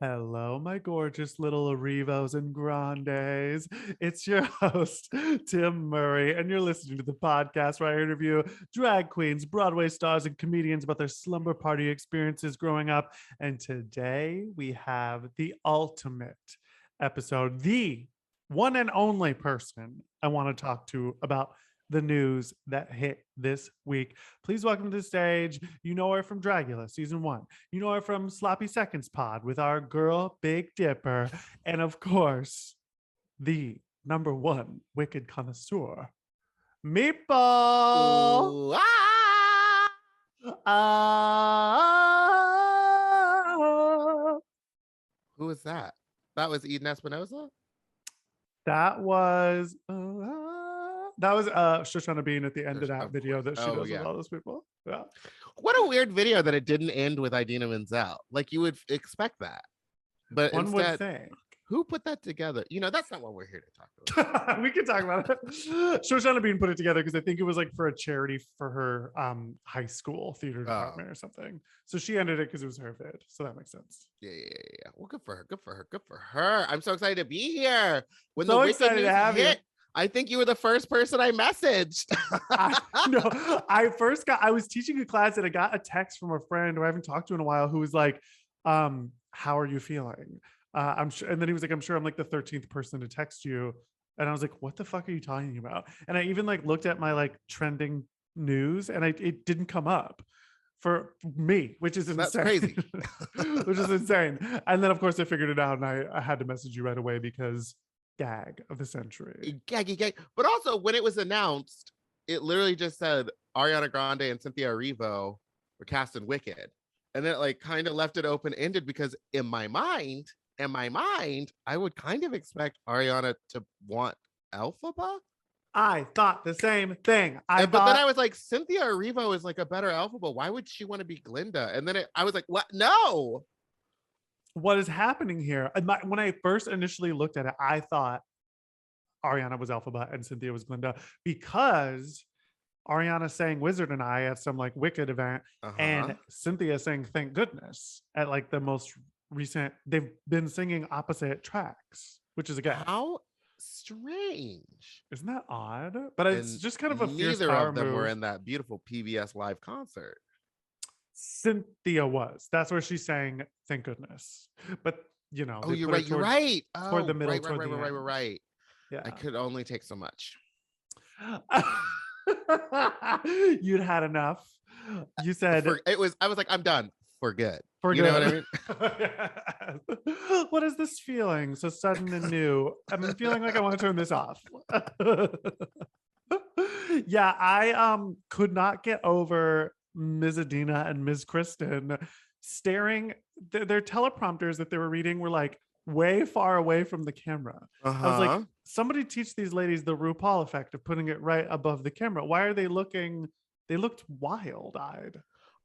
Hello, my gorgeous little Rivos and Grandes. It's your host, Tim Murray, and you're listening to the podcast where I interview drag queens, Broadway stars, and comedians about their slumber party experiences growing up. And today we have the ultimate episode, the one and only person I want to talk to about the news that hit this week. Please welcome to the stage. You know her from Dragula season 1. You know her from Sloppy Seconds Pod with our girl Big Dipper, and of course, the number one wicked connoisseur, Meatball. Ooh, ah! Ah. Who was that? That was Eden Espinosa? That was Shoshana Bean at the end of that video that she does with all those people. Yeah. What a weird video that it didn't end with Idina Menzel. Like you would expect that. But One would instead, think. who put that together? You know, that's not what we're here to talk about. We can talk about it. Shoshana Bean put it together because I think it was like for a charity for her high school theater department or something. So she ended it because it was her vid. So that makes sense. Yeah. Well, good for her. I'm so excited to be here. When so the excited news to have hit, you. I think you were the first person I messaged. I was teaching a class and I got a text from a friend who I haven't talked to in a while who was like, how are you feeling? I'm sure. And then he was like, I'm sure I'm like the 13th person to text you. And I was like, what the fuck are you talking about? And I even like looked at my like trending news and it didn't come up for me, which is insane. That's crazy. Which is insane. And then of course I figured it out and I had to message you right away because gag of the century. Gag. But also when it was announced, it literally just said Ariana Grande and Cynthia Rivo were cast in Wicked. And then it like kind of left it open-ended because in my mind, I would kind of expect Ariana to want Elphaba. I thought the same thing. But then I was like, Cynthia Rivo is like a better Elphaba. Why would she want to be Glinda? And then I was like, what? No. What is happening here? When I first initially looked at it, I thought Ariana was Elphaba and Cynthia was Glinda because Ariana sang Wizard and I at some like Wicked event and Cynthia sang Thank Goodness at like the most recent. They've been singing opposite tracks, which is again how strange. Isn't that odd? But it's just kind of a fierce power neither of them move. were in that beautiful PBS live concert. Cynthia was. That's where she sang Thank Goodness. But you know, you're right. Toward the middle, right. Yeah. I could only take so much. You'd had enough. You said I was like, I'm done for good. You know what I mean? What is this feeling? So sudden and new. I'm feeling like I want to turn this off. Yeah, I could not get over Ms. Adina and Ms. Kristen staring. Their teleprompters that they were reading were like way far away from the camera. I was like, somebody teach these ladies the RuPaul effect of putting it right above the camera. Why are they looking? They looked wild-eyed.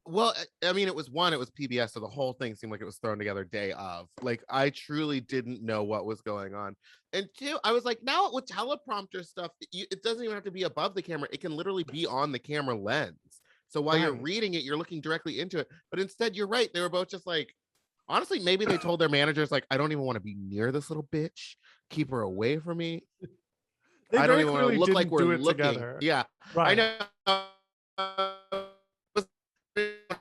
Well, I mean, it was PBS, so the whole thing seemed like it was thrown together day of. Like, I truly didn't know what was going on. And two, I was like, now with teleprompter stuff, it doesn't even have to be above the camera. It can literally be on the camera lens. So while you're reading it, you're looking directly into it. But instead, you're right. They were both just like, honestly, maybe they told their managers, like, I don't even want to be near this little bitch. Keep her away from me. I don't even want to look like we're looking together. Yeah, right. I know.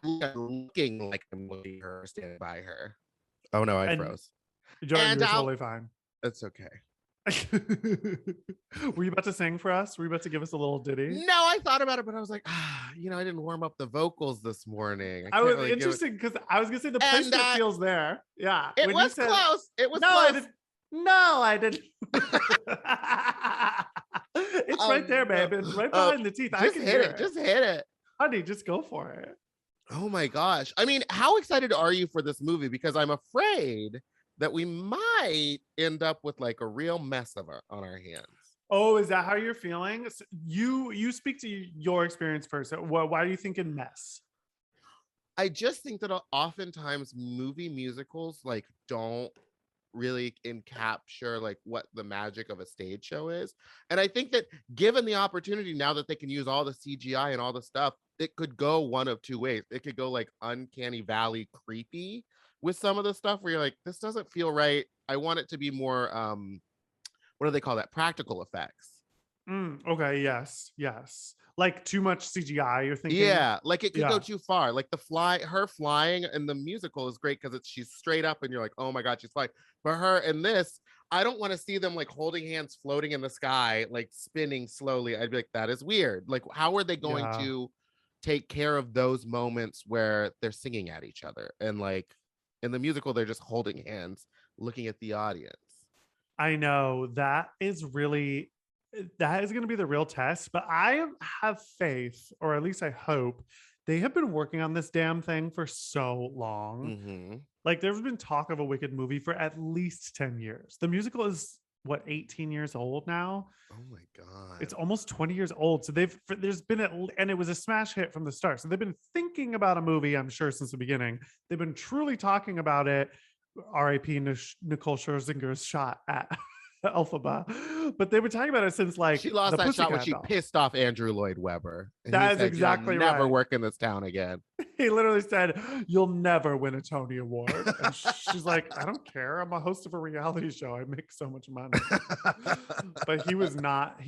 Looking like I'm looking at her, standing by her. Oh no, I froze. You're totally fine. That's okay. Were you about to sing for us? Were you about to give us a little ditty? No, I thought about it, but I was like, I didn't warm up the vocals this morning. I was really interesting because I was gonna say the placement feels there. Yeah, it was close. It was close. I didn't. It's right there, babe. It's right behind the teeth. I can hear it. Just hit it, honey. Just go for it. Oh my gosh. I mean, how excited are you for this movie? Because I'm afraid that we might end up with like a real mess on our hands. Oh, is that how you're feeling? You speak to your experience first. Why are you thinking mess? I just think that oftentimes movie musicals like don't really capture like what the magic of a stage show is. And I think that given the opportunity now that they can use all the CGI and all the stuff, it could go one of two ways. It could go like uncanny valley creepy, with some of the stuff where you're like, this doesn't feel right. I want it to be more what do they call that? Practical effects. Okay, yes. Like too much CGI, you're thinking? Yeah, like it could go Yeah. too far. Like her flying in the musical is great because she's straight up and you're like, oh my God, she's flying. For her in this, I don't want to see them like holding hands floating in the sky, like spinning slowly. I'd be like, that is weird. Like, how are they going Yeah. to take care of those moments where they're singing at each other? And like in the musical, they're just holding hands, looking at the audience. I know that is really that is going to be the real test, but I have faith, or at least I hope, they have been working on this damn thing for so long. Mm-hmm. Like there's been talk of a Wicked movie for at least 10 years. The musical is what, 18 years old now? Oh my God. It's almost 20 years old. So there's been and it was a smash hit from the start. So they've been thinking about a movie, I'm sure, since the beginning. They've been truly talking about it. R.I.P. Nicole Scherzinger's shot at Elphaba, but they were talking about it since like she lost the that shot when Pussycat she Dolls. pissed off Andrew Lloyd Webber. That is exactly You'll never right. work in this town again. He literally said, "You'll never win a Tony Award." And she's like, "I don't care. I'm a host of a reality show. I make so much money." But he was not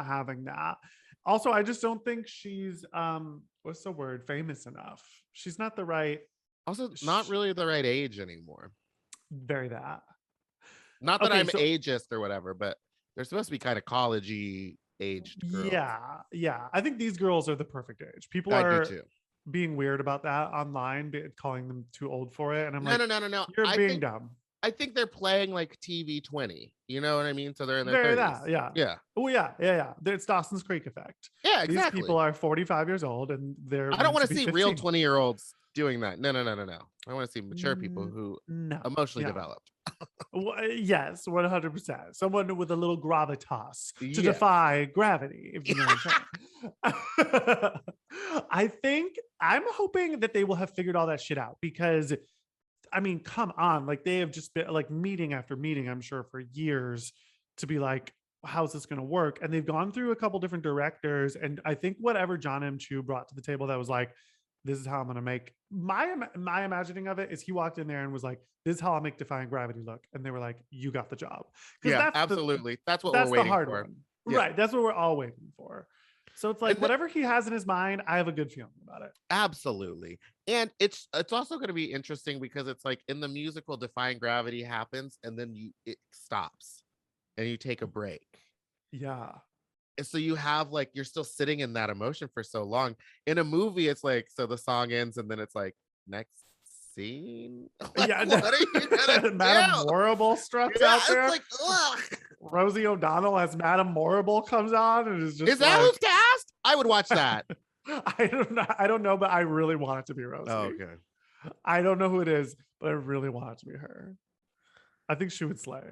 having that. Also, I just don't think she's what's the word? Famous enough. She's not the right. Also, not really the right age anymore. Very that. Not that I'm ageist or whatever, but they're supposed to be kind of college-y aged girls. Yeah. I think these girls are the perfect age. People are being weird about that online, calling them too old for it. And I'm no. You're being dumb. I think they're playing like TV 20. You know what I mean? So they're in their 30s. Yeah. Oh yeah. It's Dawson's Creek effect. Yeah, exactly. These people are 45 years old and they're. I don't want to see real 20-year-olds doing that. No. I want to see mature people who emotionally developed. Yes, 100%. Someone with a little gravitas to defy gravity, if you know what I'm saying. I'm hoping that they will have figured all that shit out because, I mean, come on, like they have just been like meeting after meeting, I'm sure, for years to be like, how's this going to work? And they've gone through a couple different directors, and I think whatever John M. Chu brought to the table that was like, this is how I'm going to make my imagining of it is he walked in there and was like, this is how I'll make Defying Gravity look. And they were like, you got the job. Yeah, absolutely. That's what we're waiting for. Yeah. Right. That's what we're all waiting for. So it's like whatever he has in his mind, I have a good feeling about it. Absolutely. And it's also going to be interesting because it's like in the musical, Defying Gravity happens and then it stops and you take a break. Yeah. And so you have like, you're still sitting in that emotion for so long. In a movie, it's like, so the song ends and then it's like, next scene. Like, yeah, what are you gonna Madame Morrible struts out there. It's like, ugh. Rosie O'Donnell as Madame Morrible comes on and is just. Is that who's cast? I would watch that. I don't know, but I really want it to be Rosie. Oh, okay. I don't know who it is, but I really want it to be her. I think she would slay.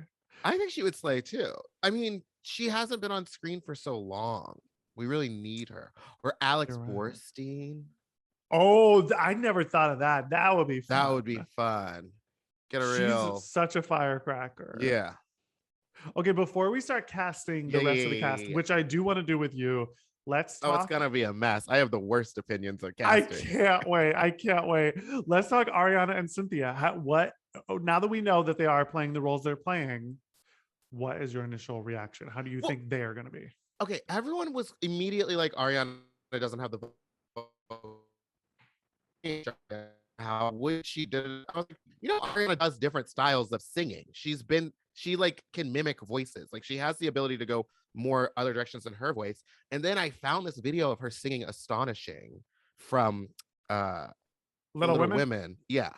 I think she would slay too. I mean, she hasn't been on screen for so long. We really need her. Or Alex Borstein. Oh, I never thought of that. That would be fun. That would be fun. Get a real. She's such a firecracker. Yeah. Okay, before we start casting the rest of the cast, which I do want to do with you, let's talk. Oh, it's gonna be a mess. I have the worst opinions of casting. I can't wait. Let's talk Ariana and Cynthia. Now that we know that they are playing the roles they're playing, what is your initial reaction? How do you think they are going to be? Okay, everyone was immediately like, Ariana doesn't have the how would she do it? I was like, Ariana does different styles of singing. She like can mimic voices. Like she has the ability to go more other directions than her voice. And then I found this video of her singing Astonishing from Little Women. Yeah.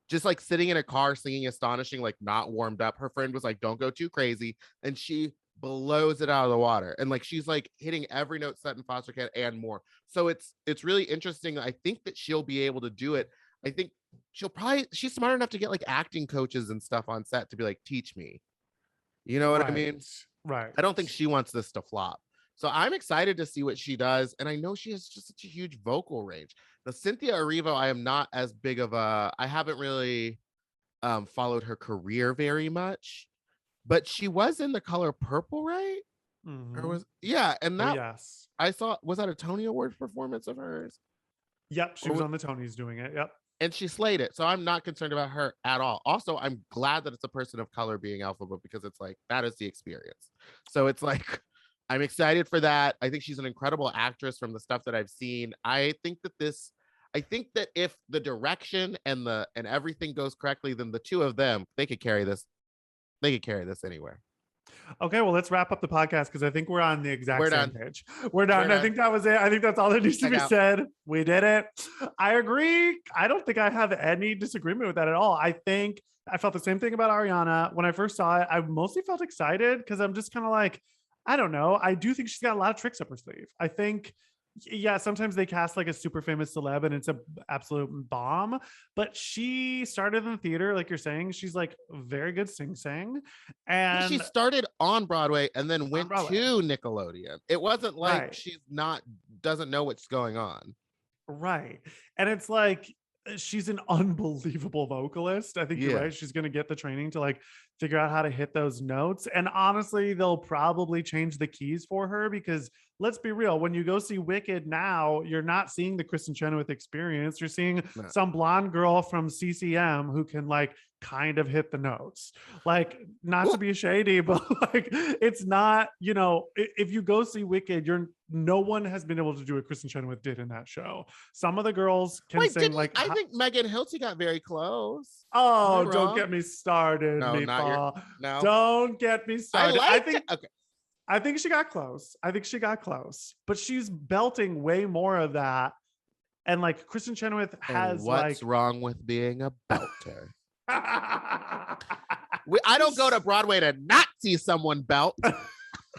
Just like sitting in a car singing Astonishing, like not warmed up. Her friend was like, don't go too crazy. And she blows it out of the water. And like, she's like hitting every note set in Foster Cat and more. So it's really interesting. I think that she'll be able to do it. I think she's smart enough to get like acting coaches and stuff on set to be like, teach me. You know what I mean? Right. I don't think she wants this to flop. So I'm excited to see what she does. And I know she has just such a huge vocal range. The Cynthia Rivo, I am not as big of I haven't really followed her career very much, but she was in The Color Purple, right? Mm-hmm. Or and that yes. I saw, was that a Tony Award performance of hers? Yep, she was on the Tonys doing it. Yep. and she slayed it. So I'm not concerned about her at all. Also, I'm glad that it's a person of color being Alphaba because it's like that is the experience. So it's like I'm excited for that. I think she's an incredible actress from the stuff that I've seen. I think that if the direction and everything goes correctly, then the two of them, they could carry this. They could carry this anywhere. Okay, well, let's wrap up the podcast because I think we're on the exact We're same done. page. We're done. We're I done. think that was it. I think that's all that needs to Check be out. said. We did it. I agree. I don't think I have any disagreement with that at all. I think I felt the same thing about Ariana. When I first saw it, I mostly felt excited because I'm just kind of like, I don't know. I do think she's got a lot of tricks up her sleeve. I think, yeah, sometimes they cast like a super famous celeb and it's a absolute bomb, but she started in the theater, like you're saying. She's like very good sing. She And started on Broadway and then went Broadway. to Nickelodeon. It wasn't like Right. she's doesn't know what's going on. Right. And it's like she's an unbelievable vocalist. I think you're Yeah. right. She's going to get the training to like figure out how to hit those notes. And honestly, they'll probably change the keys for her because let's be real, when you go see Wicked now, you're not seeing the Kristen Chenoweth experience. You're seeing No. some blonde girl from CCM who can like kind of hit the notes. Like, not to be shady, but like it's not, you know, if you go see Wicked, no one has been able to do what Kristen Chenoweth did in that show. Some of the girls can sing like I think Megan Hilty got very close. oh, don't get me started, No, not your Meatball. no. Don't get me started. Okay. I think she got close. But she's belting way more of that. And like Kristen Chenoweth has and what's like wrong with being a belter? I don't go to Broadway to not see someone belt.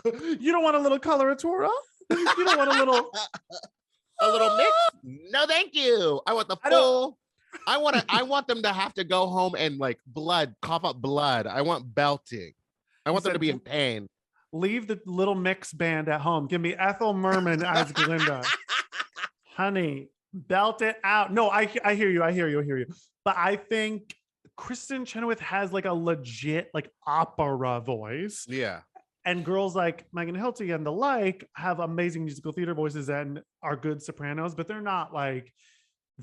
You don't want a little coloratura? You don't want a little mix? No, thank you. I want the full. I want them to have to go home and like cough up blood. I want belting. I want them to be in pain. Leave the little mix band at home. Give me Ethel Merman as Glinda. Honey, belt it out. No, I hear you. But I think Kristen Chenoweth has like a legit like opera voice. Yeah. And girls like Megan Hilty and the like have amazing musical theater voices and are good sopranos, but they're not like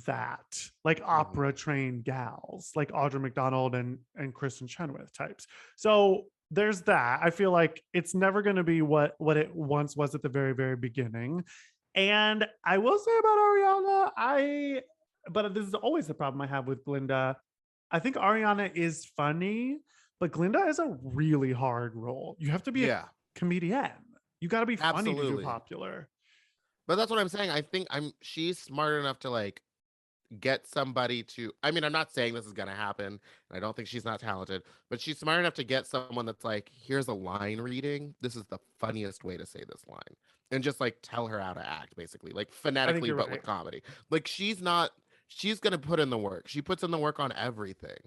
that, like opera trained gals, like Audra McDonald and Kristen Chenoweth types. So there's that. I feel like it's never going to be what it once was at the very, very beginning. And I will say about Ariana, but this is always the problem I have with Glinda. I think Ariana is funny, but Glinda is a really hard role. You have to be a comedian. You got to be funny to do popular. But that's what I'm saying. I think she's smart enough to like get somebody to, I mean, I'm not saying this is going to happen. I don't think she's not talented, but she's smart enough to get someone that's like, here's a line reading. This is the funniest way to say this line. And just like tell her how to act, basically, like phonetically, but with comedy. Like she's going to put in the work. She puts in the work on everything.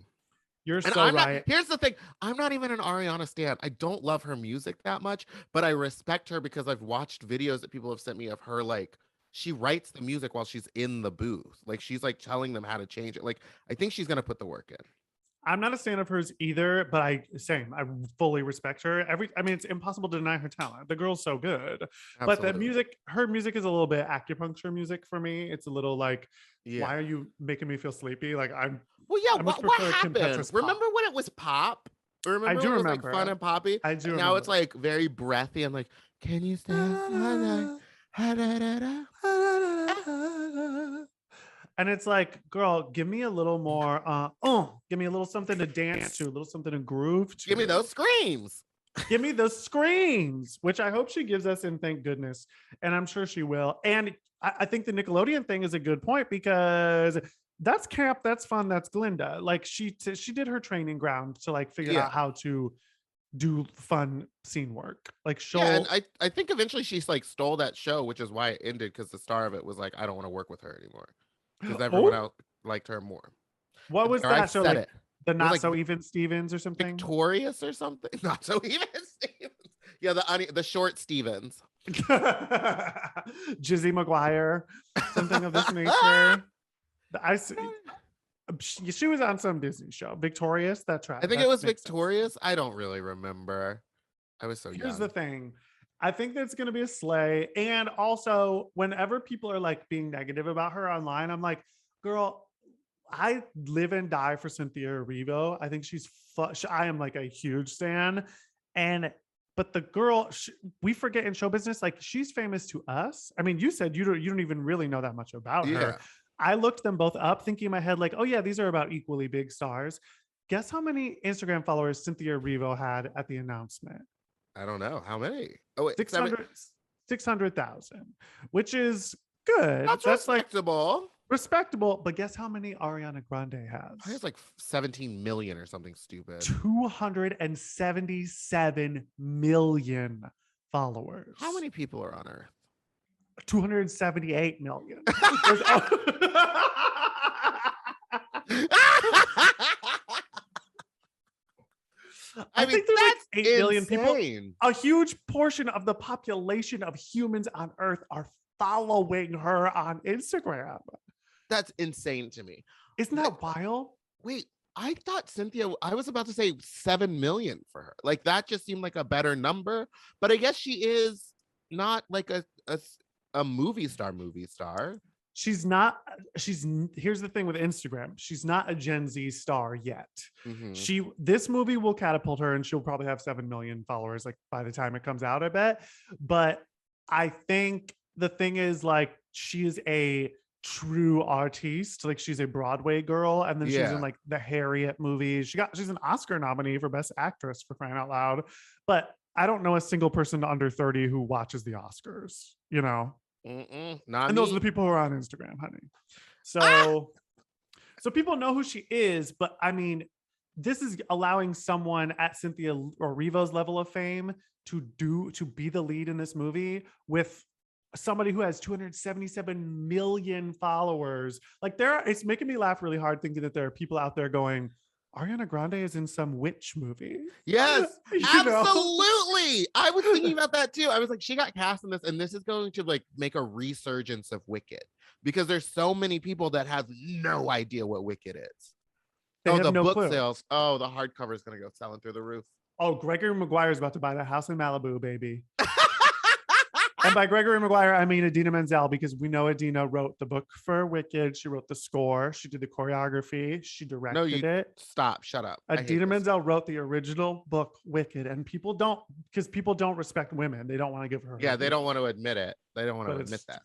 You're so right. Here's the thing. I'm not even an Ariana stan. I don't love her music that much, but I respect her because I've watched videos that people have sent me of her. Like she writes the music while she's in the booth. Like she's like telling them how to change it. Like I think she's going to put the work in. I'm not a fan of hers either, but I fully respect her. I mean, it's impossible to deny her talent. The girl's so good. Absolutely. But her music is a little bit acupuncture music for me. It's a little like, why are you making me feel sleepy? Like what happened? Remember when it was pop? Remember I do when it was remember. Like fun and poppy? I do. And now it's like very breathy and like, can you stand? And it's like, girl, give me a little more, give me a little something to dance to, a little something to groove to. Give me those screams. Give me the screams, which I hope she gives us, and thank goodness. And I'm sure she will. And I think the Nickelodeon thing is a good point because that's camp, that's fun, that's Glinda. Like she did her training ground to like figure out how to do fun scene work. Like and I think eventually she's like stole that show, which is why it ended, because the star of it was like, I don't want to work with her anymore. Because everyone else liked her more. What was that show? Like the Not like, So Even Stevens or something? Victorious or something? Not So Even Stevens. Yeah, the short Stevens. Jizzy McGuire, something of this nature. She was on some Disney show. Victorious, that's right. I think it was Victorious. I don't really remember. I was so young. Here's the thing. I think that's going to be a slay. And also, whenever people are like being negative about her online, I'm like, girl, I live and die for Cynthia Rivo. I think she's I am like a huge stan. And but the girl, we forget in show business, like she's famous to us. I mean, you said you don't even really know that much about her. Yeah. I looked them both up, thinking in my head, like, oh yeah, these are about equally big stars. Guess how many Instagram followers Cynthia Rivo had at the announcement? I don't know. How many? Oh, wait. 600,000, which is good. That's respectable. Respectable. But guess how many Ariana Grande He has has? like 17 million or something stupid. 277 million followers. How many people are on Earth? 278 million. I think there's like 8 billion people. A huge portion of the population of humans on Earth are following her on Instagram. That's insane to me. Isn't that wild? Wait, I thought I was about to say 7 million for her. Like that just seemed like a better number, but I guess she is not like a movie star. Here's the thing with Instagram. She's not a Gen Z star yet. Mm-hmm. This movie will catapult her and she'll probably have 7 million followers like by the time it comes out, I bet. But I think the thing is like she is a true artiste. Like she's a Broadway girl, and then she's in like the Harriet movies. She's an Oscar nominee for Best Actress, for crying out loud. But I don't know a single person under 30 who watches the Oscars, you know? And those are the people who are on Instagram, honey. So people know who she is, but I mean, this is allowing someone at Cynthia or Rivo's level of fame to be the lead in this movie with somebody who has 277 million followers. Like it's making me laugh really hard thinking that there are people out there going, Ariana Grande is in some witch movie. Yes, absolutely. I was thinking about that too. I was like, she got cast in this, and this is going to like make a resurgence of Wicked because there's so many people that have no idea what Wicked is. The book sales. Oh, the hardcover is going to go selling through the roof. Oh, Gregory Maguire is about to buy that house in Malibu, baby. And by Gregory Maguire, I mean Idina Menzel, because we know Idina wrote the book for Wicked. She wrote the score. She did the choreography. She directed it. Stop. Shut up. Idina Menzel wrote the original book, Wicked. And people don't respect women. They don't want to give her. Yeah, they don't want to admit it. They don't want to admit that.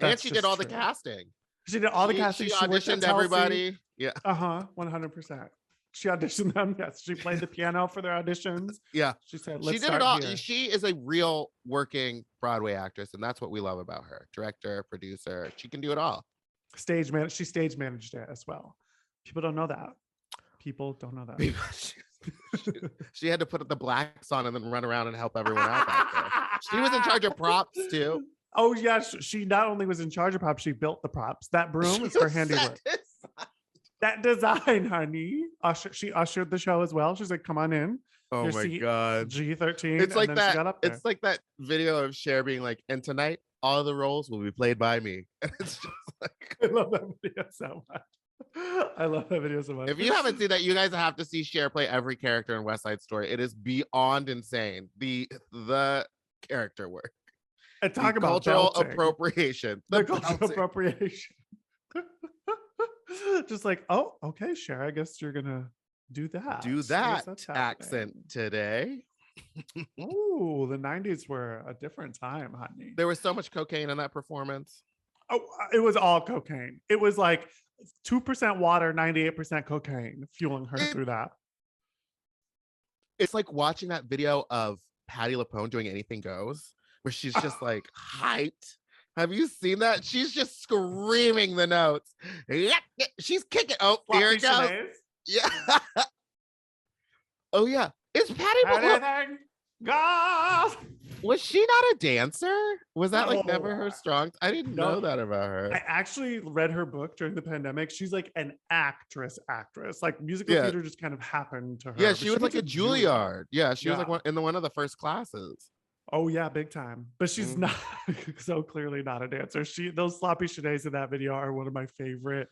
And she did all the casting. She did all the casting. She auditioned everybody. Yeah. 100%. She auditioned them. Yes, she played the piano for their auditions. Yeah, she said, "Let's start it all." Here. She is a real working Broadway actress, and that's what we love about her. Director, producer, she can do it all. She stage managed it as well. People don't know that. She had to put the blacks on and then run around and help everyone out back there. She was in charge of props too. Oh yes, she not only was in charge of props, she built the props. That broom is her handiwork. That design, honey. She ushered the show as well. She's like, "Come on in." Oh my god, G13. It's like that. It's like that video of Cher being like, "And tonight, all the roles will be played by me." And it's just like, I love that video so much. If you haven't seen that, you guys have to see Cher play every character in West Side Story. It is beyond insane. The character work. And talk about cultural appropriation. The cultural appropriation. Just like, oh, okay, Cher, I guess you're gonna do that accent today. Ooh, the 90s were a different time, honey. There was so much cocaine in that performance. Oh, it was all cocaine. It was like 2% water, 98% cocaine fueling her through that. It's like watching that video of Patti Lupone doing Anything Goes, where she's just like hyped. Have you seen that? She's just screaming the notes. She's kicking. Oh, here it goes. Yeah. Oh, yeah. Is Patti Lupone? Was she not a dancer? Was that like never her strong? I didn't know that about her. I actually read her book during the pandemic. She's like an actress. Like musical theater just kind of happened to her. Yeah, she was like a Juilliard. Yeah, she was like one of the first classes. Oh yeah, big time. But she's not so clearly not a dancer. Those sloppy chadees in that video are one of my favorite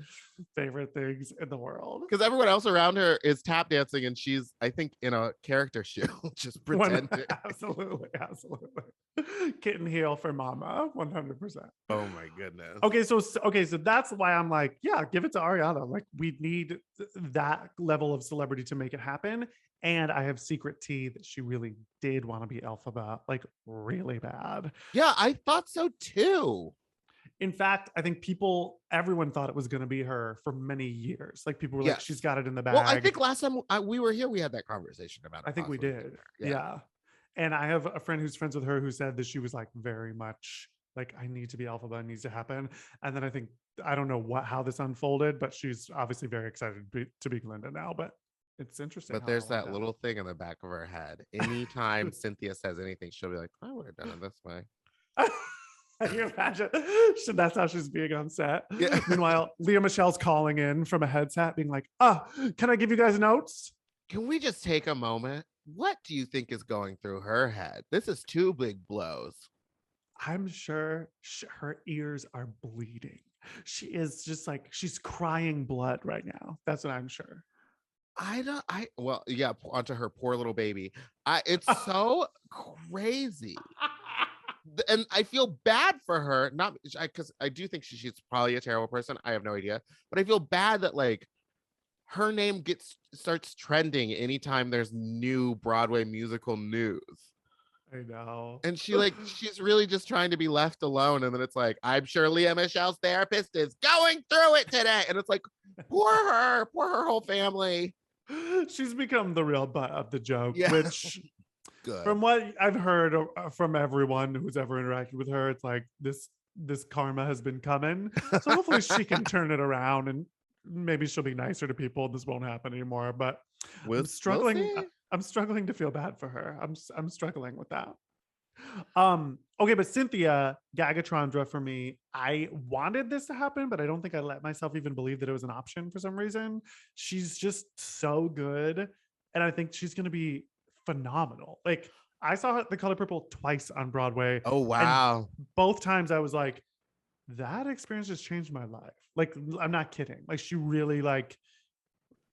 things in the world. Because everyone else around her is tap dancing, and she's, I think, in a character show, just pretending. Absolutely. Kitten heel for mama, 100%. Oh my goodness. Okay, so that's why I'm like, yeah, give it to Ariana. Like, we need that level of celebrity to make it happen. And I have secret tea that she really did want to be Elphaba, like really bad. Yeah, I thought so too. In fact, I think everyone thought it was going to be her for many years. Like, people were like, she's got it in the bag. Well, I think last time we were here, we had that conversation about it. I think we did. Yeah. And I have a friend who's friends with her who said that she was like very much like, I need to be Elphaba, it needs to happen. And then I don't know how this unfolded, but she's obviously very excited to be Glinda now. But it's interesting. But there's that little thing in the back of her head. Anytime Cynthia says anything, she'll be like, I would have done it this way. Can you imagine? That's how she's being on set. Yeah. Meanwhile, Lea Michele's calling in from a headset being like, can I give you guys notes? Can we just take a moment? What do you think is going through her head? This is 2 big blows. I'm sure her ears are bleeding. She is just like, she's crying blood right now. That's what I'm sure. Onto her poor little baby. It's so crazy. And I feel bad for her, not because I do think she's probably a terrible person. I have no idea, but I feel bad that like her name starts trending anytime there's new Broadway musical news. I know. And she's really just trying to be left alone. And then it's like, I'm sure Lea Michele's therapist is going through it today. And it's like, poor her whole family. She's become the real butt of the joke, which good. From what I've heard from everyone who's ever interacted with her, it's like this karma has been coming. So hopefully she can turn it around and maybe she'll be nicer to people. This won't happen anymore. But I'm struggling. I'm struggling to feel bad for her. I'm struggling with that. Okay, but Cynthia, Gagatrandra for me, I wanted this to happen, but I don't think I let myself even believe that it was an option for some reason. She's just so good, and I think she's going to be phenomenal. Like, I saw The Color Purple twice on Broadway. Oh wow. Both times I was like, that experience just changed my life. Like, I'm not kidding. Like, she really like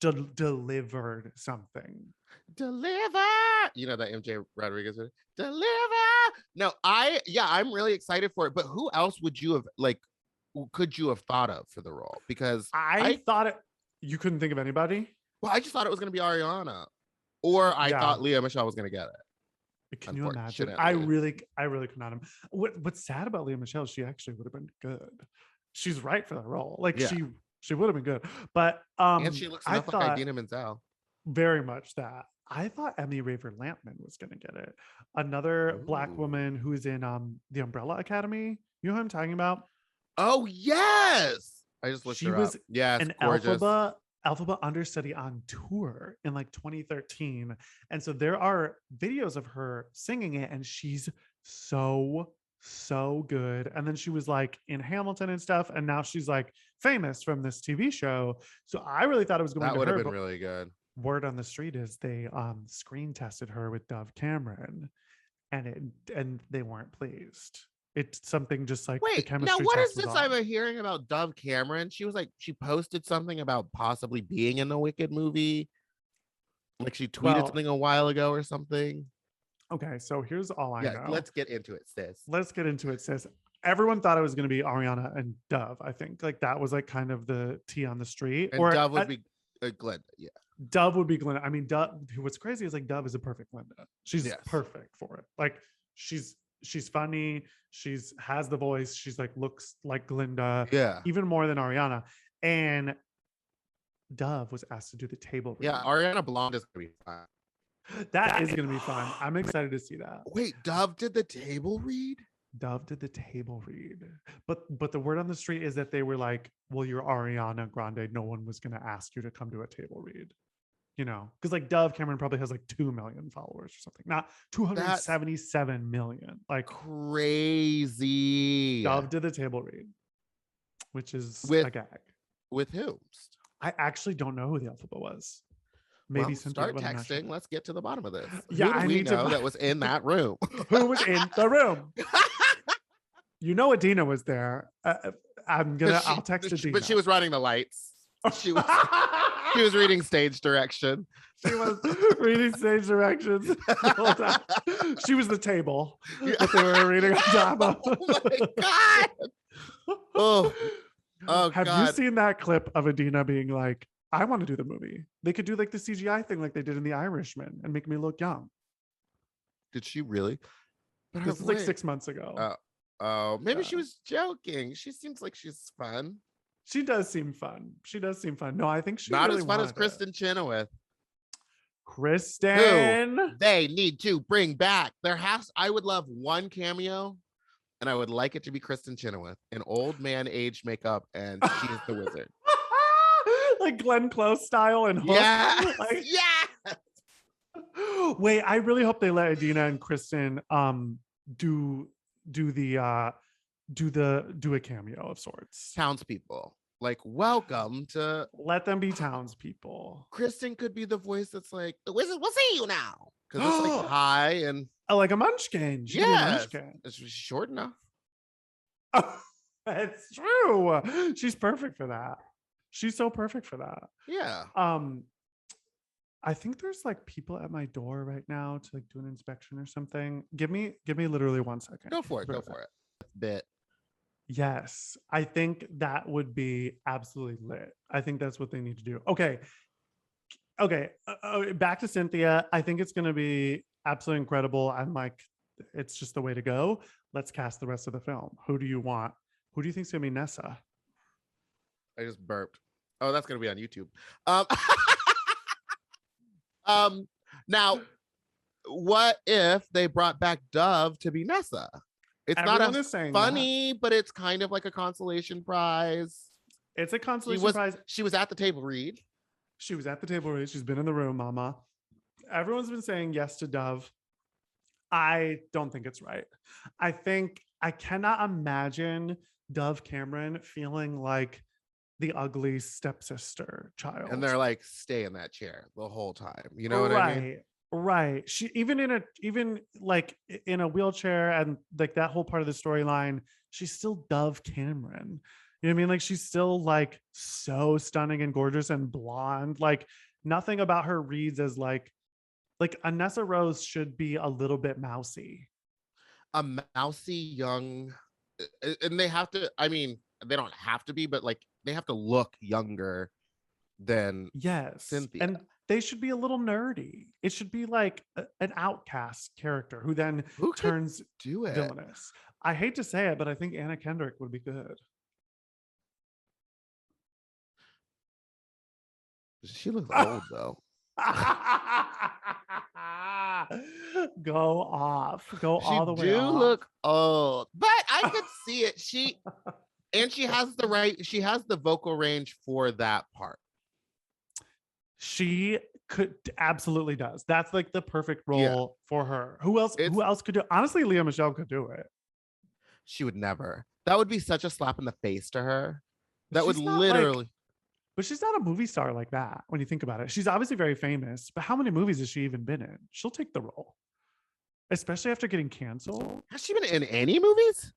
delivered something. Deliver. You know that MJ Rodriguez deliver. No, I'm really excited for it. But who else could you have thought of for the role? Because I thought you couldn't think of anybody. Well, I just thought it was going to be Ariana, or I thought Lea Michele was going to get it. Can you imagine? I really could not. What's sad about Lea Michele? She actually would have been good. She's right for the role. Like she would have been good. But and she looks enough like Idina Menzel. Very much that. I thought Emmy Raver Lampman was going to get it. Another Black woman who's in the Umbrella Academy. You know who I'm talking about? Oh yes, I just looked her up. Yes, an gorgeous. Elphaba understudy on tour in like 2013, and so there are videos of her singing it, and she's so good. And then she was like in Hamilton and stuff, and now she's like famous from this TV show. So I really thought it was going to would her, have been really good. Word on the street is they screen tested her with Dove Cameron, and they weren't pleased. It's something just like wait. The chemistry now what test is this off. I'm hearing about Dove Cameron? She was like, she posted something about possibly being in the Wicked movie. Like she tweeted something a while ago or something. Okay, so here's all I know. Let's get into it, sis. Everyone thought it was going to be Ariana and Dove. I think like that was like kind of the tea on the street. And Dove would be Glinda. Yeah. Dove would be Glinda. I mean, Dove. What's crazy is like Dove is a perfect Glinda. She's perfect for it. Like she's funny. She's has the voice. She's like looks like Glinda. Yeah. Even more than Ariana. And Dove was asked to do the table read. Yeah, Ariana Blonde is gonna be fun. That is gonna be fun. I'm excited to see that. Wait, Dove did the table read? Dove did the table read, but the word on the street is that they were like, well, you're Ariana Grande, no one was going to ask you to come to a table read, you know, because like Dove Cameron probably has like 2 million followers or something, not 277 million. Like crazy. Dove did the table read, which is a gag. With who? I actually don't know who the Elphaba was. Maybe start texting. Let's get to the bottom of this. Yeah, who do we know that was in that room? Who was in the room? You know, Adina was there. I'll text Adina. But she was running the lights. She was. She was reading stage direction. She was reading stage directions the whole time. She was the table that they were reading on top of. Oh my God. Oh Have God. you seen that clip of Adina being like, I want to do the movie? They could do like the CGI thing like they did in The Irishman and make me look young. Did she really? But this is like 6 months ago. Oh, maybe she was joking. She seems like she's fun. She does seem fun. No, I think she not really as fun as wanted Kristen Chenoweth. Kristen. Who they need to bring back. I would love one cameo, and I would like it to be Kristen Chenoweth, an old man age makeup, and she is the wizard. Like Glenn Close style and Hook. Yeah. Like, yeah. Wait, I really hope they let Adina and Kristen do a cameo of sorts. Townspeople. Like, welcome to. Let them be townspeople. Kristen could be the voice that's like, the wizard will see you now. Because it's like high and. Like a munchkin. Yeah. It's short enough. That's true. She's perfect for that. She's so perfect for that. Yeah. I think there's like people at my door right now to like do an inspection or something. Give me literally 1 second. Go for it. Bit. Yes, I think that would be absolutely lit. I think that's what they need to do. Okay. Back to Cynthia. I think it's going to be absolutely incredible. I'm like, it's just the way to go. Let's cast the rest of the film. Who do you want? Who do you think's going to be Nessa? I just burped. Oh, that's going to be on YouTube. Now, what if they brought back Dove to be Nessa? It's Everyone not is saying funny, but it's kind of like a consolation prize. It's a consolation prize. She was at the table read. She's been in the room, mama. Everyone's been saying yes to Dove. I don't think it's right. I cannot imagine Dove Cameron feeling like the ugly stepsister child. And they're like, stay in that chair the whole time. You know what I mean? Right. She even like in a wheelchair and like that whole part of the storyline, she's still Dove Cameron. You know what I mean? Like she's still like so stunning and gorgeous and blonde. Like nothing about her reads as like Anessa Rose should be a little bit mousy. A mousy young, and they have to, I mean, they don't have to be, but like they have to look younger than Cynthia. And they should be a little nerdy. It should be like an outcast character who then turns villainous. I hate to say it, but I think Anna Kendrick would be good. She looks old though. Go off. Go all the way She off. look old, but I could see it. She has the vocal range for that part. She absolutely does. That's like the perfect role for her. Who else could do it? Honestly, Lea Michele could do it. She would never. That would be such a slap in the face to her. That would literally. But she's not a movie star like that when you think about it. She's obviously very famous, but how many movies has she even been in? She'll take the role, especially after getting canceled. Has she been in any movies?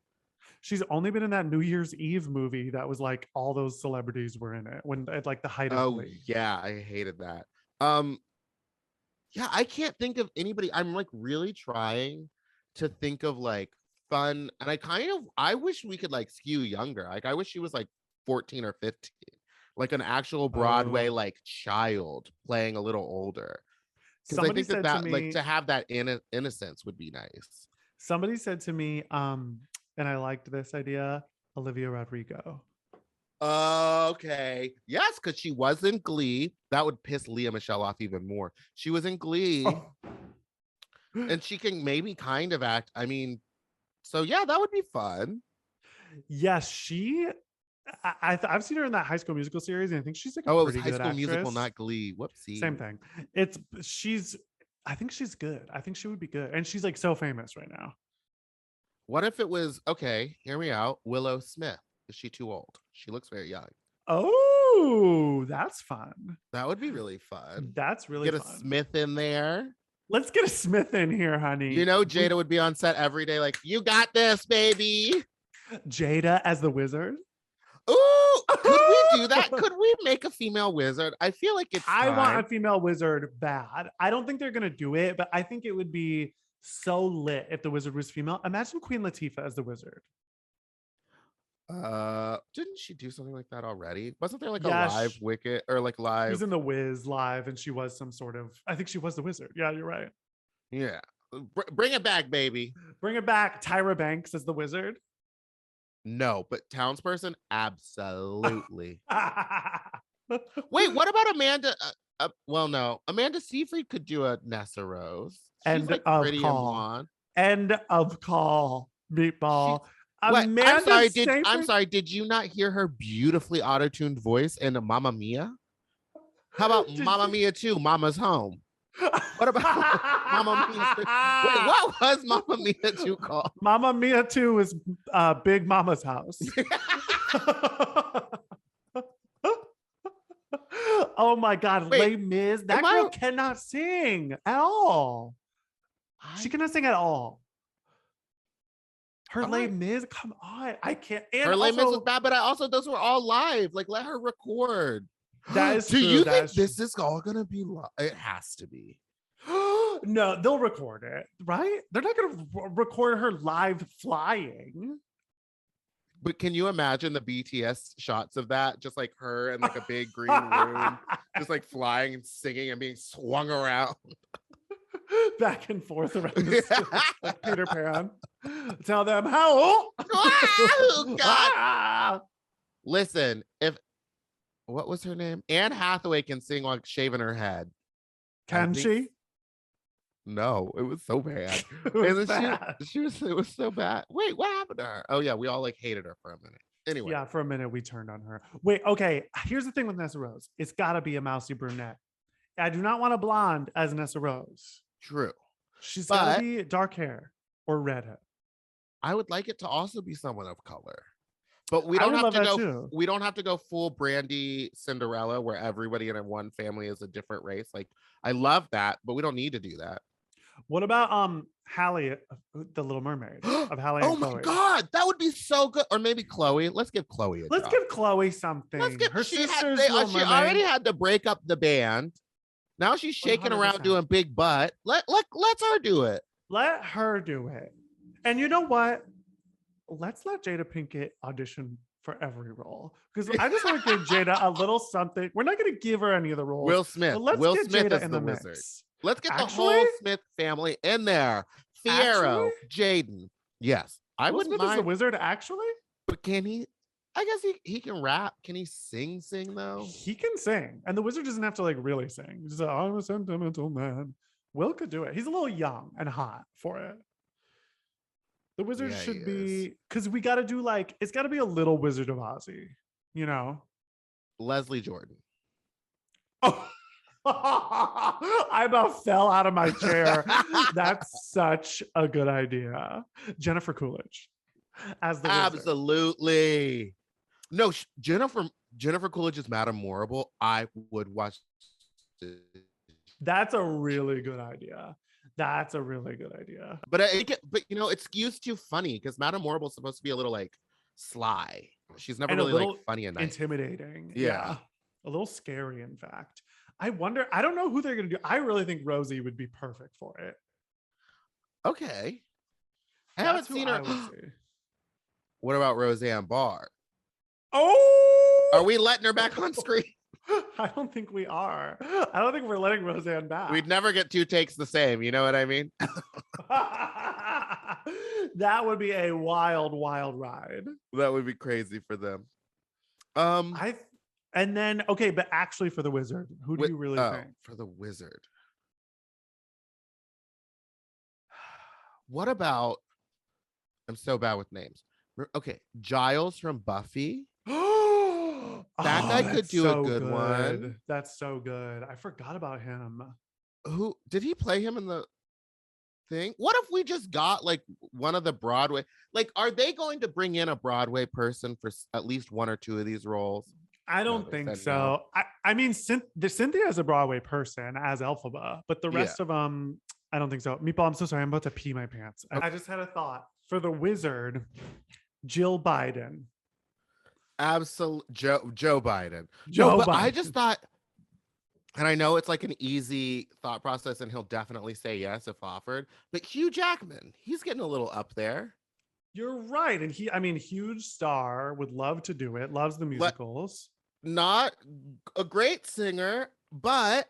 She's only been in that New Year's Eve movie that was like all those celebrities were in it when at like the height of Glee. Yeah, I hated that. Yeah, I can't think of anybody. I'm like really trying to think of like fun, and I wish we could like skew younger. Like I wish she was like 14 or 15. Like an actual Broadway like child playing a little older. Because I think that like to have that innocence would be nice. Somebody said to me, and I liked this idea, Olivia Rodrigo. Okay. Yes, because she was in Glee. That would piss Lea Michele off even more. She was in Glee. And she can maybe kind of act. I mean, so yeah, that would be fun. Yes, I've seen her in that High School Musical series, and I think she's like it was High School Musical, not Glee. Whoopsie. Same thing. I think she's good. I think she would be good, and she's like so famous right now. What if it was hear me out, Willow Smith? Is she too old? She looks very young. Oh, that's fun. That would be really fun. That's really fun. Get a Smith in there. Let's get a Smith in here, honey. You know, Jada would be on set every day, like, you got this, baby. Jada as the wizard. Ooh, could we do that? Could we make a female wizard? I feel like it's I time. want a female wizard bad. I don't think they're gonna do it, but I think it would be so lit if the wizard was female. Imagine Queen Latifah as the wizard. Didn't she do something like that already? Wasn't there like a Yeah, live Wicked or like She live? was in the Wiz live, and she was some sort of. I think she was the wizard. Yeah, you're right. Yeah. Bring it back, baby. Bring it back. Tyra Banks as the wizard. No, but townsperson, absolutely. Wait, what about Amanda? Well, no, Amanda Seyfried could do a Nessa Rose. She's End like of pretty and call. blonde. End of call. Meatball. What? Amanda I'm sorry. Did you not hear her beautifully auto-tuned voice in Mamma Mia? How about Mamma Mia 2, Mama's Home? What about Mamma Mia 2? Wait, what was Mamma Mia 2 called? Mamma Mia 2 is Big Mama's house. Oh my God, Les Mis. That girl cannot sing at all. She cannot sing at all. Her Les Mis, come on. I can't. And her Les Mis was bad, but those were all live. Like, let her record. That is Do true. you think this is all gonna be live? It has to be. No, they'll record it, right? They're not gonna record her live flying. But can you imagine the BTS shots of that? Just like her in like a big green room, just like flying and singing and being swung around. Back and forth around the stage, like Peter Pan. Tell them how. Oh, God. Listen, what was her name? Anne Hathaway can sing like shaving her head. Can she? No, it was so bad. It was bad. It was so bad. Wait, what happened to her? Oh yeah, we all like hated her for a minute. Anyway. Yeah, for a minute we turned on her. Wait, okay. Here's the thing with Nessa Rose. It's gotta be a mousy brunette. I do not want a blonde as Nessa Rose. True. She's gotta be dark hair or redhead. I would like it to also be someone of color. But we don't have to go. We don't have to go full Brandy Cinderella, where everybody in one family is a different race. Like, I love that, but we don't need to do that. What about Hallie, the Little Mermaid of Hallie? Oh and my Chloe? God, that would be so good. Or maybe Chloe. Let's give Chloe a job. Give Chloe something. Her sister's she already had to break up the band. Now she's shaking 100%. Around doing big butt. Let's her do it. Let her do it. And you know what? Let's let Jada Pinkett audition for every role, because I just want to give Jada a little something. We're not going to give her any of the roles. Will Smith. Will Smith is the wizard. Mix. Let's get the whole Smith family in there. Fierro, Jaden. Yes, I wouldn't mind. Is the wizard actually? But can he? I guess he can rap. Can he sing though? He can sing, and the wizard doesn't have to like really sing. He's like, I'm a sentimental man. Will could do it. He's a little young and hot for it. The wizard should be, because we got to do like, it's got to be a little Wizard of Ozzy, you know? Leslie Jordan. Oh, I about fell out of my chair. That's such a good idea. Jennifer Coolidge as the wizard. Absolutely. No, Jennifer Coolidge is Madame Morrible. I would watch this. That's a really good idea. That's a really good idea. But you know, it's used too funny because Madame Morrible is supposed to be a little like sly. She's never really like funny and nice. Intimidating. Yeah. A little scary, in fact. I wonder, I don't know who they're gonna do. I really think Rosie would be perfect for it. Okay. I haven't seen her. What about Roseanne Barr? Oh, are we letting her back on screen? I don't think we are. I don't think we're letting Roseanne back. We'd never get two takes the same. You know what I mean? That would be a wild, wild ride. That would be crazy for them. And then, okay, but actually for the wizard, who do you really think? For the wizard. What about, I'm so bad with names. Okay, Giles from Buffy. That guy could do a good one. That's so good. I forgot about him. Who did he play him in the thing? What if we just got like one of the Broadway? Like, are they going to bring in a Broadway person for at least one or two of these roles? I don't think so. No. I mean, Cynthia is a Broadway person as Elphaba, but the rest of them, I don't think so. Meatball, I'm so sorry. I'm about to pee my pants. Okay. I just had a thought for the wizard, Jill Biden. Absolute Joe Biden. No, Joe but I just Biden. thought, and I know it's like an easy thought process, and he'll definitely say yes if offered. But Hugh Jackman, he's getting a little up there. You're right. And I mean, huge star, would love to do it, loves the Let musicals. not a great singer, but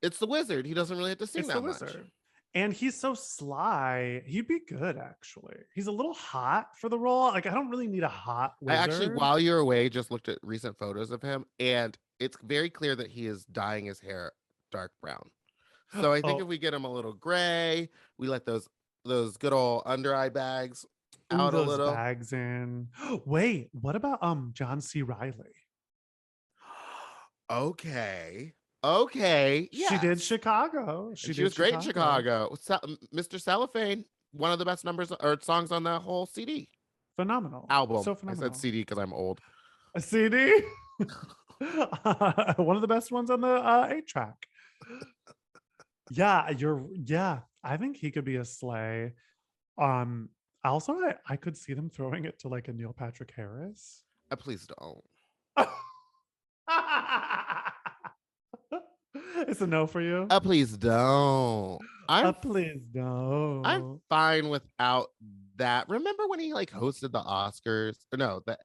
it's the wizard. He doesn't really have to sing It's the that much. wizard. And he's so sly. He'd be good, actually. He's a little hot for the role. Like, I don't really need a hot I actually, wizard. while you're away, just looked at recent photos of him, and it's very clear that he is dyeing his hair dark brown. So I think if Oh, we get him a little gray, we let those good old under eye bags ooh, out a those little. bags in. Wait, what about John C. Riley? Okay. Okay. She did Yes. Chicago. And She she did was great in Chicago. Chicago. Mr. Cellophane, one of the best numbers or songs on the whole CD Phenomenal. album. So I said phenomenal. CD because I'm old. A CD? One of the best ones on the 8 track. Yeah, I think he could be a sleigh. Um, also I could see them throwing it to like a Neil Patrick Harris. Please don't. It's a no for you. Please don't. Please I'm no. fine without that. Remember when he like hosted the Oscars? Or no, the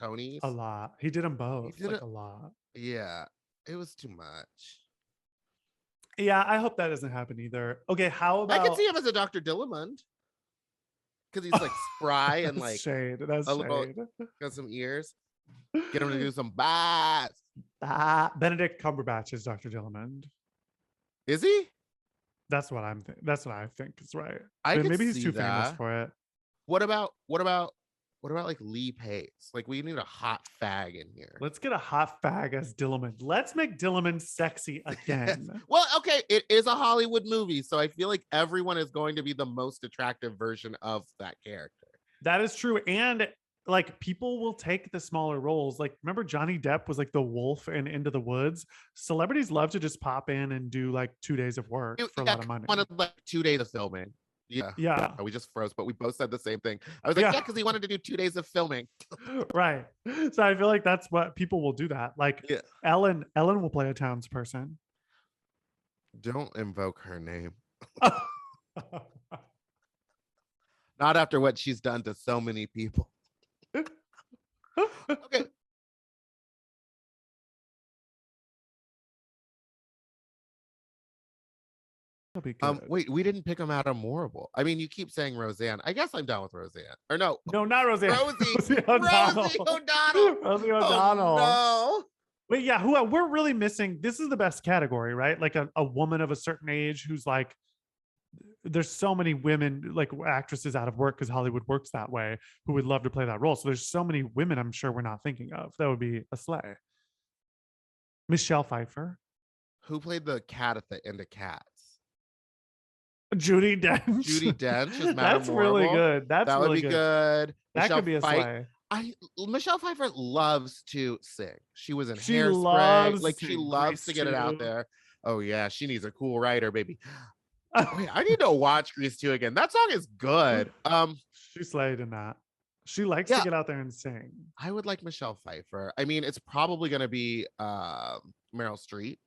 Tonys? A lot. He did them He both, did like it. a lot. Yeah, it was too much. Yeah, I hope that doesn't happen either. Okay, how I could about see him as a Dr. Dillamond because he's like spry and that's like shade. That's a little shade. got some ears. Get him to do some bass. Benedict Cumberbatch is Dr. Dillamond. Is he? That's what I think is right. I But could maybe he's see too famous that. for it. What about like Lee Pace? Like we need a hot fag in here. Let's get a hot fag as Dillamond. Let's make Dillamond sexy again. Well, okay, it is a Hollywood movie, so I feel like everyone is going to be the most attractive version of that character. That is true. And like people will take the smaller roles. Like remember Johnny Depp was like the wolf in Into the Woods. Celebrities love to just pop in and do like 2 days of work for a lot of money. Wanted like 2 days of filming. Yeah. Yeah. We just froze, but we both said the same thing. I was like, Yeah. yeah, because he wanted to do 2 days of filming. Right. So I feel like that's what people will do that. Like Yeah. Ellen will play a townsperson. Don't invoke her name. Not after what she's done to so many people. Okay. Wait, we didn't pick him Adam Warble. I mean, you keep saying Roseanne. I guess I'm down with Roseanne. Or no, No, not Roseanne. Rosie O'Donnell. Rosie O'Donnell. Rosie O'Donnell. Oh, no. But yeah, we're really missing. This is the best category, right? Like a woman of a certain age who's like, there's so many women, like actresses out of work because Hollywood works that way, who would love to play that role. So there's so many women I'm sure we're not thinking of. That would be a sleigh. Michelle Pfeiffer. Who played the cat at the end of Cats? Judi Dench. Judi Dench is Madame That's really Morrible. good. That's that really would be good. That Michelle could be a sleigh. Michelle Pfeiffer loves to sing. She was in She Hairspray. loves Like she loves to get it out there. Oh yeah, she needs a cool writer, baby. Wait, I need to watch Grease 2 again. That song is good. She slayed in that. She likes to get out there and sing. I would like Michelle Pfeiffer. I mean, it's probably gonna be Meryl Streep.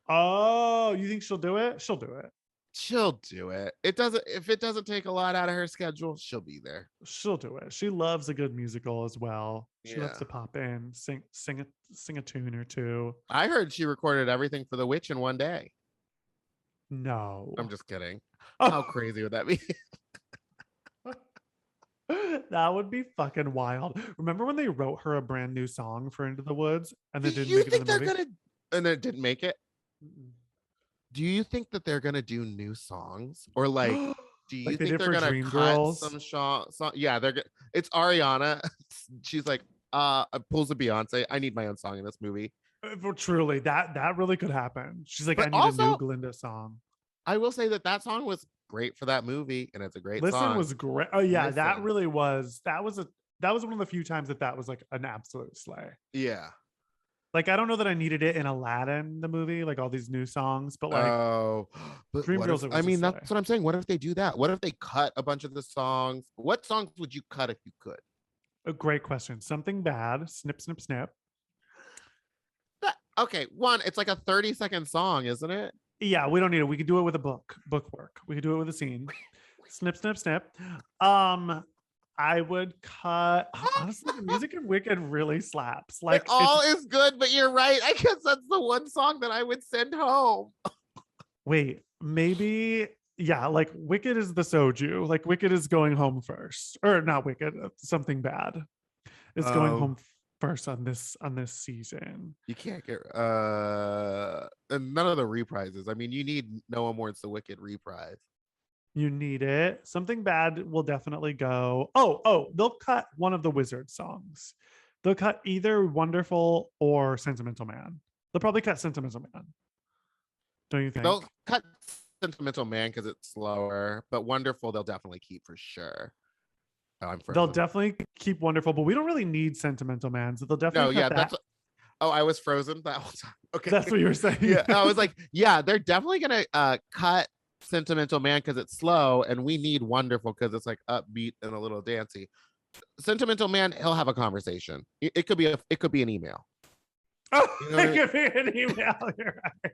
Oh, you think she'll do it? She'll do it. She'll do it. If it doesn't take a lot out of her schedule, she'll be there. She'll do it. She loves a good musical as well. She loves to pop in, sing a tune or two. I heard she recorded everything for The Witch in one day. No. I'm just kidding. How crazy would that be? That would be fucking wild. Remember when they wrote her a brand new song for Into the Woods and they didn't make it in the movie? And it didn't make it? Do you think that they're gonna do new songs, or like, do you think they're gonna cut some song? Yeah, it's Ariana. She's like, pulls a Beyonce. I need my own song in this movie. Truly, that really could happen. She's like, I need a new Glinda song. I will say that song was great for that movie, and it's a great song. Listen was great. Oh yeah, that really was. That was one of the few times that was like an absolute slay. Yeah. Like, I don't know that I needed it in Aladdin, the movie, like all these new songs, but like, but Dreamgirls. I mean, that's what I'm saying. What if they do that? What if they cut a bunch of the songs? What songs would you cut if you could? A great question. Something bad. Snip, snip, snip. Okay, one, it's like a 30-second song, isn't it? Yeah, we don't need it. We could do it with a book work. We could do it with a scene. Snip, snip, snip. I would cut. Honestly, the music in Wicked really slaps. It all is good, but you're right. I guess that's the one song that I would send home. Wait, maybe. Yeah, like Wicked is the soju. Like Wicked is going home first, or not Wicked. Something bad. It's going home first on this season. You can't get and none of the reprises. I mean, you need No One Mourns the Wicked reprise. You need it. Something bad will definitely go. Oh, they'll cut one of the Wizard songs. They'll cut either Wonderful or Sentimental Man. They'll probably cut Sentimental Man. Don't you think? They'll cut Sentimental Man because it's slower, but Wonderful they'll definitely keep for sure. Oh, they'll definitely keep Wonderful, but we don't really need Sentimental Man, so they'll definitely cut that. I was frozen that whole time. Okay, that's what you were saying. Yeah, I was like, yeah, they're definitely gonna cut Sentimental Man because it's slow, and we need Wonderful because it's like upbeat and a little dancey. Sentimental Man, he'll have a conversation. It could be an email. Oh, you know could be an email. You're right.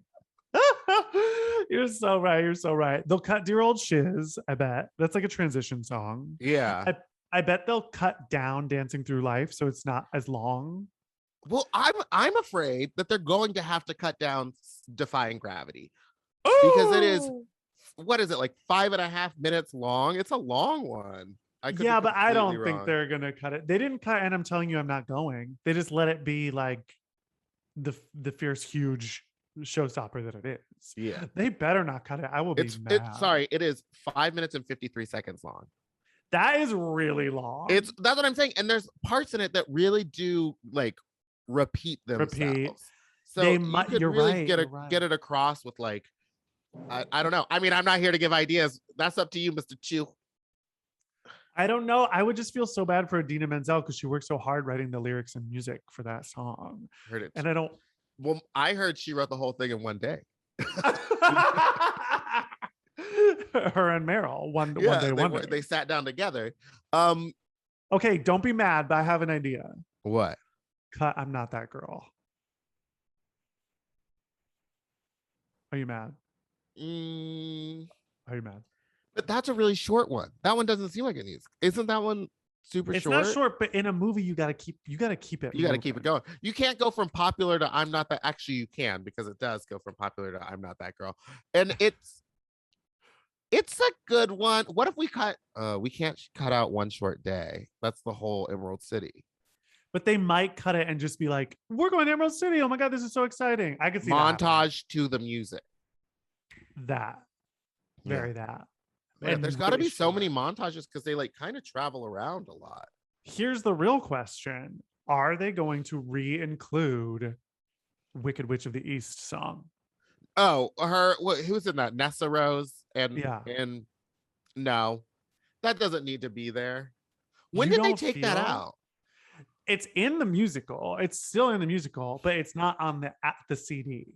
You're so right. You're so right. They'll cut Dear Old Shiz. I bet that's like a transition song. Yeah. I bet they'll cut down Dancing Through Life so it's not as long. Well, I'm afraid that they're going to have to cut down Defying Gravity because it is. What is it, like 5.5 minutes long? It's a long one. Yeah, but I don't think they're gonna cut it. They didn't cut, and I'm telling you, I'm not going. They just let it be like the fierce, huge showstopper that it is. Yeah, they better not cut it. I will be mad. Sorry, it is 5 minutes and 53 seconds long. That is really long. That's what I'm saying, and there's parts in it that really do like repeat themselves. So you could really get it across with like. I don't know. I mean, I'm not here to give ideas. That's up to you, Mr. Chu. I don't know. I would just feel so bad for Idina Menzel because she worked so hard writing the lyrics and music for that song. Heard it. And I don't. Well, I heard she wrote the whole thing in one day. Her and Meryl, one day. They sat down together. Okay, don't be mad, but I have an idea. What? Cut I'm Not That Girl. Are you mad? Are you mad? But that's a really short one. That one doesn't seem like it needs. Isn't that one super short? It's not short, but in a movie you gotta keep it. You gotta keep it going. You can't go from popular to I'm Not That. Actually, you can, because it does go from popular to I'm Not That Girl, and it's a good one. What if we cut? We can't cut out One Short Day. That's the whole Emerald City. But they might cut it and just be like, "We're going to Emerald City! Oh my god, this is so exciting!" I could see montage to the music. That. Man, there's got to be so many montages because they like kind of travel around a lot. Here's the real question: are they going to re-include "Wicked Witch of the East" song? Oh, who's in that? Nessa Rose and no, that doesn't need to be there. When did they take that out? It's in the musical. It's still in the musical, but it's not on the CD.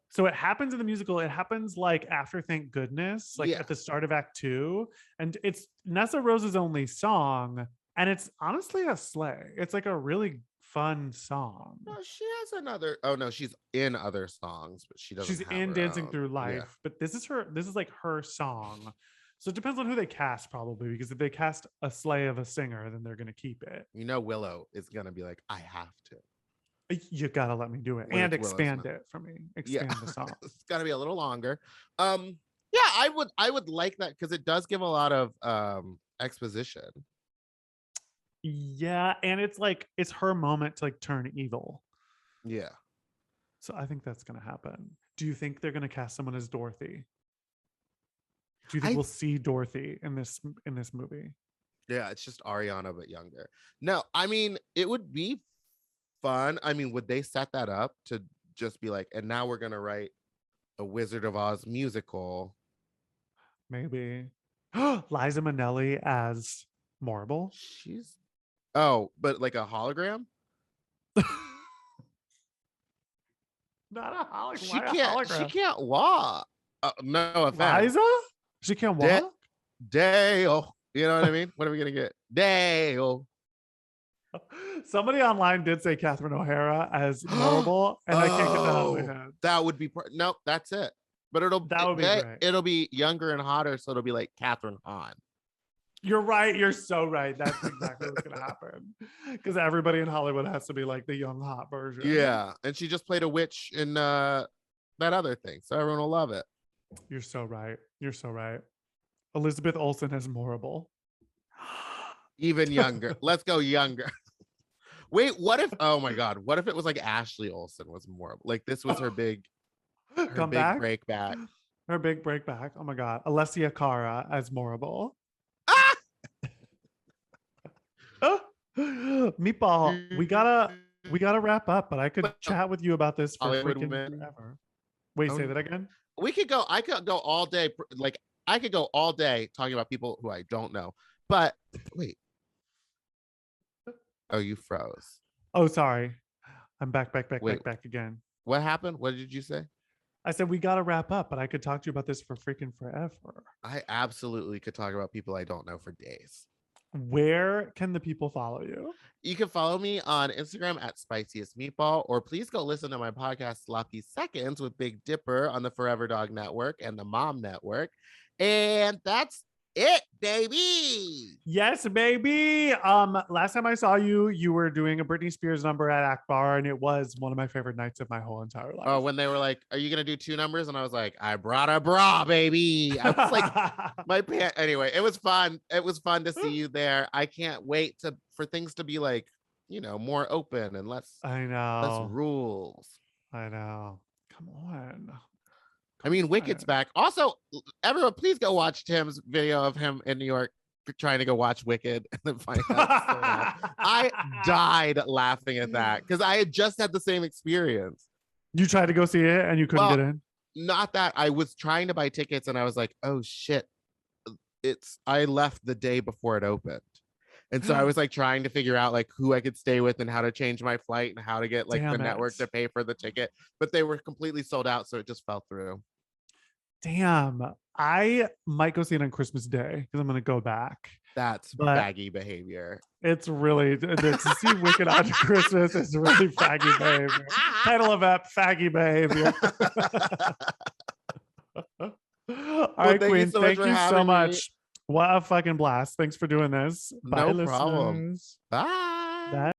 So it happens in the musical. It happens like after Thank Goodness, like at the start of Act 2. And it's Nessa Rose's only song. And it's honestly a slay. It's like a really fun song. No, she has another. Oh no, she's in other songs, but she doesn't. She's in Dancing Through Life, but this is like her song. So it depends on who they cast, probably, because if they cast a slay of a singer, then they're going to keep it. You know, Willow is going to be like, I have to. You got to let me do it and expand it for me. Expand the song. It's got to be a little longer. Yeah, I would like that because it does give a lot of exposition. Yeah, and it's like it's her moment to like turn evil. Yeah. So I think that's going to happen. Do you think they're going to cast someone as Dorothy? Do you think we'll see Dorothy in this movie? Yeah, it's just Ariana but younger. No, I mean it would be fun. I mean, would they set that up to just be like, and now we're gonna write a Wizard of Oz musical? Maybe. Liza Minnelli as Marble. But like a hologram? Not a hologram. She can't walk. No offense. Liza? She can't walk? Dale. You know what I mean? What are we gonna get? Dale. Somebody online did say Catherine O'Hara as horrible, and I can't get that out of my head. That would be nope. That's it. But That would be great. It'll be younger and hotter, so it'll be like Catherine Hahn. You're right. You're so right. That's exactly what's gonna happen. Because everybody in Hollywood has to be like the young hot version. Yeah, and she just played a witch in that other thing, so everyone will love it. You're so right. You're so right. Elizabeth Olsen as Morrible. Even younger. Let's go younger. Wait, what if? Oh my God, what if it was like Ashley Olsen was more like this was her big, Come back? break back. Her big break back. Oh my God, Alessia Cara as Morrible. Meatball, we gotta wrap up, but I could chat with you about this for freaking forever. Wait, say that again. I could go all day. Like I could go all day talking about people who I don't know. But wait. Oh, you froze. Oh, sorry. I'm back again. What happened? What did you say? I said we gotta wrap up, but I could talk to you about this for freaking forever. I absolutely could talk about people I don't know for days. Where can the people follow you? You can follow me on Instagram at Spiciest Meatball, or please go listen to my podcast Sloppy Seconds with Big Dipper on the Forever Dog Network and the Mom Network. And that's it, baby. Yes, baby. Last time I saw you, you were doing a Britney Spears number at Akbar, and it was one of my favorite nights of my whole entire life. Oh, when they were like, "Are you gonna do 2 numbers?" and I was like, "I brought a bra, baby." I was like, my pants. Anyway, it was fun. It was fun to see you there. I can't wait for things to be like, more open and less. I know. Less rules. I know. Come on. I mean, Wicked's back. Also, everyone, please go watch Tim's video of him in New York trying to go watch Wicked and then find out. I died laughing at that because I had just had the same experience. You tried to go see it and you couldn't get in? Not that. I was trying to buy tickets and I was like, oh shit. I left the day before it opened. And so I was like trying to figure out like who I could stay with and how to change my flight and how to get like the network to pay for the ticket, but they were completely sold out. So it just fell through. Damn. I might go see it on Christmas Day because I'm going to go back. That's faggy behavior. It's really, to see Wicked on Christmas is really faggy behavior. Title of that, faggy behavior. All right, Queen. Thank you so much. What a fucking blast. Thanks for doing this. Bye, no problem. Bye. Bye.